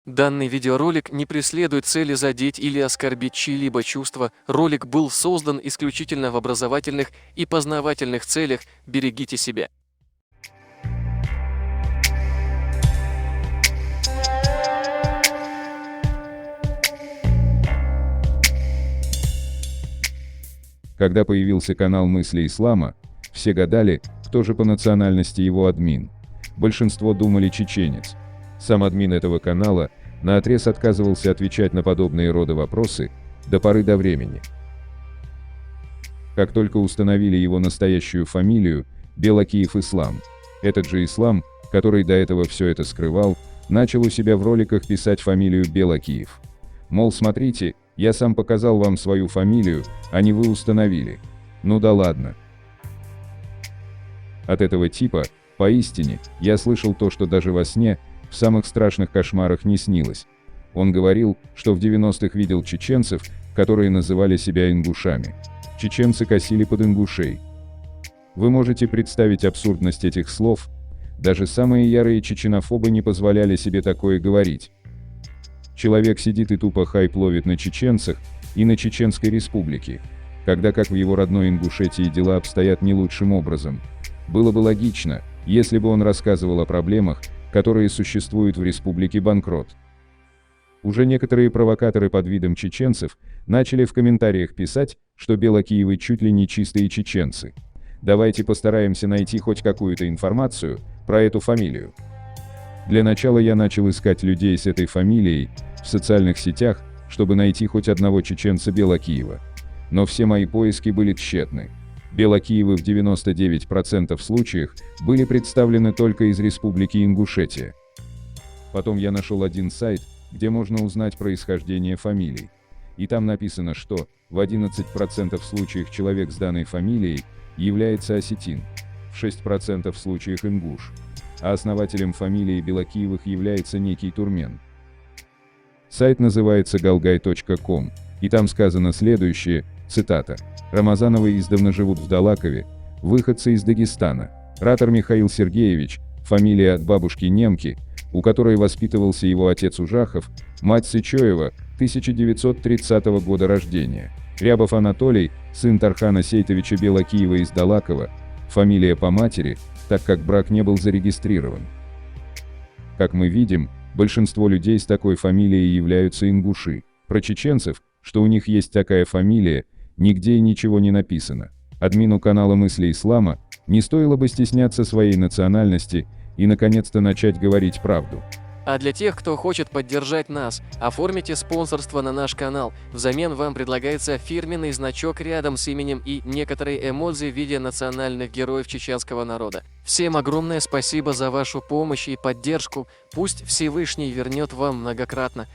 Данный видеоролик не преследует цели задеть или оскорбить чьи-либо чувства. Ролик был создан исключительно в образовательных и познавательных целях. Берегите себя. Когда появился канал «Мысли Ислама», все гадали, кто же по национальности его админ. Большинство думали чеченец. Сам админ этого канала наотрез отказывался отвечать на подобные рода вопросы до поры до времени. Как только установили его настоящую фамилию – Белокиев Ислам, этот же Ислам, который до этого все это скрывал, начал у себя в роликах писать фамилию Белокиев. Мол, смотрите, я сам показал вам свою фамилию, а не вы установили. Ну да ладно. От этого типа, поистине, я слышал то, что даже во сне, в самых страшных кошмарах не снилось. Он говорил, что в 90-х видел чеченцев, которые называли себя ингушами. Чеченцы косили под ингушей. Вы можете представить абсурдность этих слов? Даже самые ярые чеченофобы не позволяли себе такое говорить. Человек сидит и тупо хайп ловит на чеченцах и на Чеченской Республике, когда как в его родной Ингушетии дела обстоят не лучшим образом. Было бы логично, если бы он рассказывал о проблемах, которые существуют в Республике Банкрот. Уже некоторые провокаторы под видом чеченцев начали в комментариях писать, что Белокиевы чуть ли не чистые чеченцы. Давайте постараемся найти хоть какую-то информацию про эту фамилию. Для начала я начал искать людей с этой фамилией в социальных сетях, чтобы найти хоть одного чеченца Белокиева. Но все мои поиски были тщетны. Белокиевы в 99% случаев были представлены только из Республики Ингушетия. Потом я нашел один сайт, где можно узнать происхождение фамилий. И там написано, что в 11% случаев человек с данной фамилией является осетин, в 6% случаев ингуш, а основателем фамилии Белокиевых является некий турмен. Сайт называется galgay.com, и там сказано следующее, цитата: «Рамазановы издавна живут в Далакове, выходцы из Дагестана. Ратор Михаил Сергеевич, фамилия от бабушки немки, у которой воспитывался его отец Ужахов, мать Сычоева, 1930 года рождения. Рябов Анатолий, сын Тархана Сейтовича Белокиева из Далакова, фамилия по матери, так как брак не был зарегистрирован». Как мы видим, большинство людей с такой фамилией являются ингуши. Про чеченцев, что у них есть такая фамилия, нигде и ничего не написано. Админу канала «Мысли Ислама» не стоило бы стесняться своей национальности и наконец-то начать говорить правду. А для тех, кто хочет поддержать нас, оформите спонсорство на наш канал. Взамен вам предлагается фирменный значок рядом с именем и некоторые эмодзи в виде национальных героев чеченского народа. Всем огромное спасибо за вашу помощь и поддержку. Пусть Всевышний вернет вам многократно.